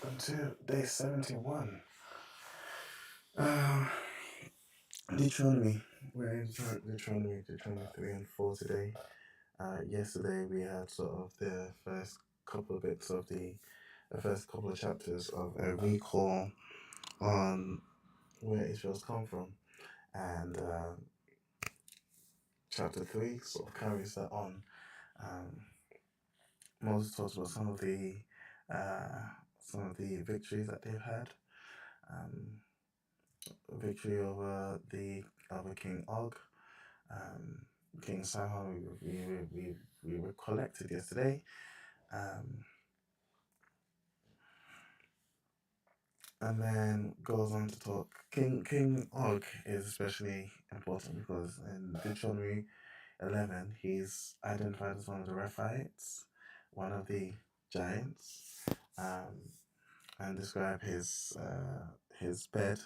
welcome to day 71. Um, Deuteronomy. We're in Deuteronomy 3 and 4 today. Yesterday we had sort of the first couple of bits of the first couple of chapters of a recall on where Israel's come from. And chapter 3 sort of carries that on. Um, Moses talks about uh, some of the victories that they've had. Um, Victory over King Og, um, King Sihon. We were collected yesterday, um, and then goes on to talk. King Og is especially important because in Deuteronomy 11 he's identified as one of the Rephaites, one of the giants, um, and describe his bed.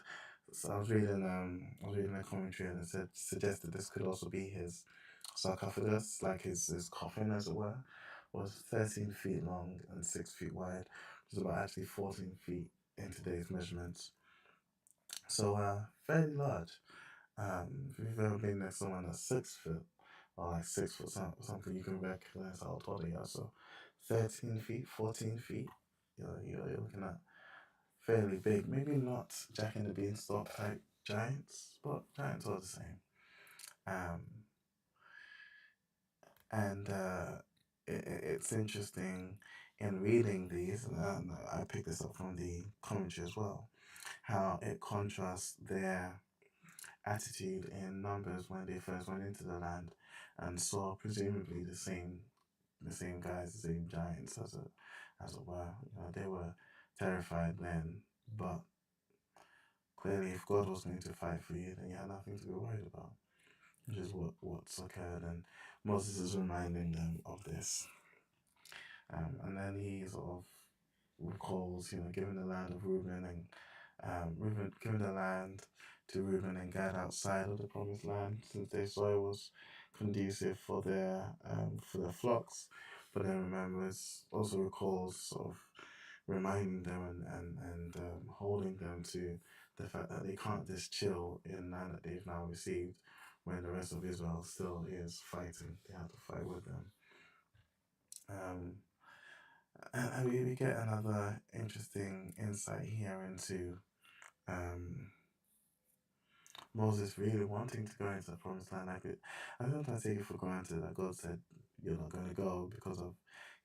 So I was reading a commentary and it suggested this could also be his sarcophagus, like his coffin, as it were, was 13 feet long and 6 feet wide, which is about actually 14 feet in today's measurements. So fairly large. If you've ever been next to someone that's 6 foot or like 6 foot something, you can recognize how tall they are. So 13 feet, 14 feet, you're looking at fairly big. Maybe not Jack and the Beanstalk type giants, but giants are the same. Um, and it's interesting in reading these, and I picked this up from the commentary as well, how it contrasts their attitude in Numbers when they first went into the land and saw presumably the same guys, the same giants as it were. They were terrified then, but clearly, if God was going to fight for you, then you had nothing to be worried about, which is what's occurred. And Moses is reminding them of this. And then he sort of recalls, giving the land of Reuben and giving the land to Reuben and Gad outside of the promised land, since they saw it was conducive for their flocks. But then remembers, also recalls sort of reminding them and holding them to the fact that they can't just chill in land that they've now received when the rest of Israel still is fighting. They have to fight with them. And we get another interesting insight here into um, Moses really wanting to go into the promised land. I sometimes take it for granted that God said you're not going to go because of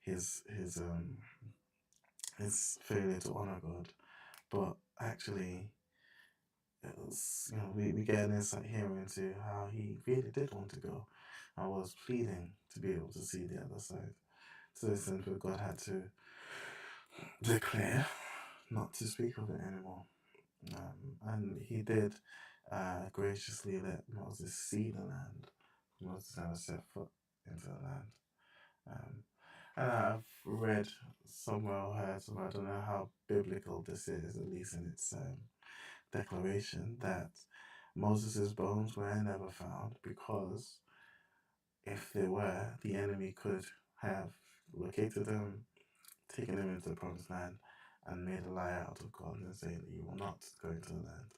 his his um his failure to honor God, but actually it was, we get an insight here into how he really did want to go. I was pleading to be able to see the other side. To the extent where God had to declare not to speak of it anymore. And he did graciously let Moses see the land. Moses never set foot into the land. Um, and I've read somewhere or heard somewhere, I don't know how biblical this is, at least in its declaration, that Moses' bones were never found because if they were, the enemy could have located them, taken them into the promised land, and made a lie out of God and saying that you will not go into the land.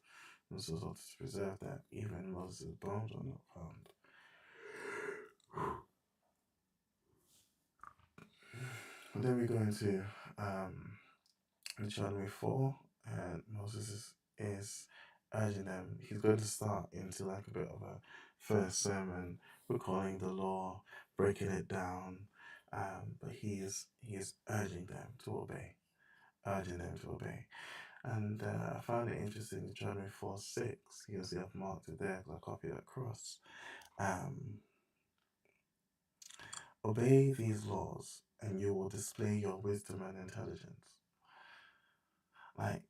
And so to preserve that, even Moses' bones were not found. And then we go into Deuteronomy 4, and Moses is urging them. He's going to start into like a bit of a first sermon, recalling the law, breaking it down, but he is urging them to obey, And I found it interesting, Deuteronomy 4:6. You'll see I've marked it there because I copied it across. Obey these laws, and you will display your wisdom and intelligence. Like,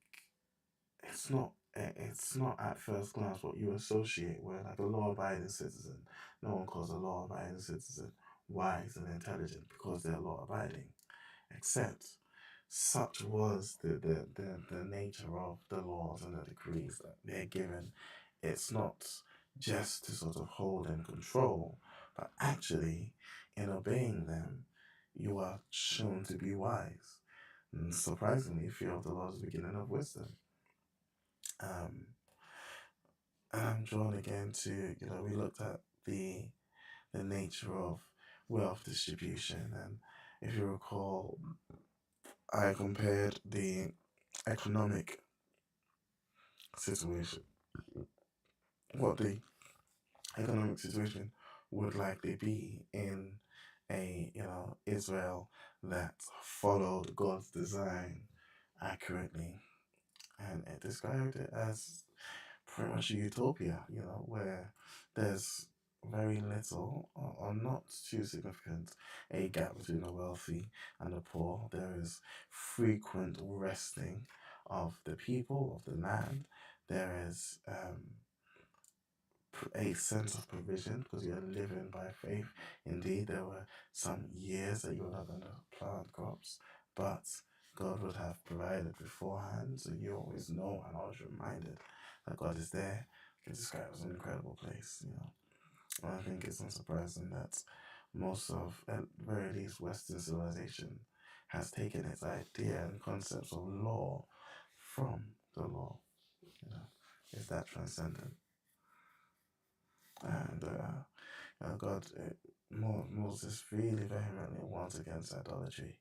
it's not at first glance what you associate with like a law-abiding citizen. No one calls a law-abiding citizen wise and intelligent because they're law-abiding, except such was the nature of the laws and the decrees that they're given. It's not just to sort of hold and control, but actually in obeying them, you are shown to be wise. And surprisingly, fear of the Lord is the beginning of wisdom. Um, and I'm drawn again to, we looked at the nature of wealth distribution, and if you recall, I compared the economic situation, what the economic situation would likely be in a Israel that followed God's design accurately, and it described it as pretty much a utopia, where there's very little or not too significant a gap between the wealthy and the poor. There is frequent resting of the people of the land. There is a sense of provision because you're living by faith. Indeed, there were some years that you were not going to plant crops, but God would have provided beforehand, so you always know and always reminded that God is there. You can describe it as an incredible place. And I think it's not surprising that most of, at the very least, Western civilization has taken its idea and concepts of law from the law. It's that transcendent. And God, Moses really vehemently warns against idolatry.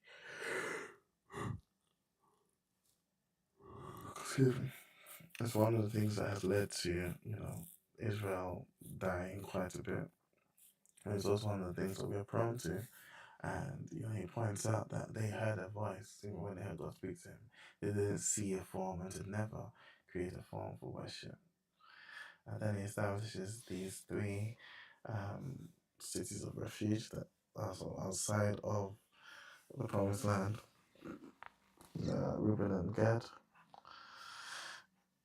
Excuse me. It's one of the things that has led to, Israel dying quite a bit. And it's also one of the things that we are prone to. And, he points out that they heard a voice, when they heard God speak to him. They didn't see a form and to never create a form for worship. And then he establishes these three cities of refuge that are outside of the promised land, Reuben and Gad,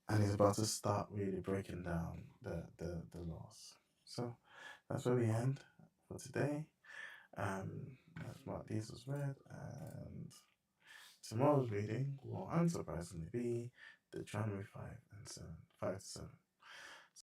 and he's about to start really breaking down the laws. So that's where we end for today. That's what these was read, and tomorrow's reading will unsurprisingly be Deuteronomy 5 and 7, 5 to 7.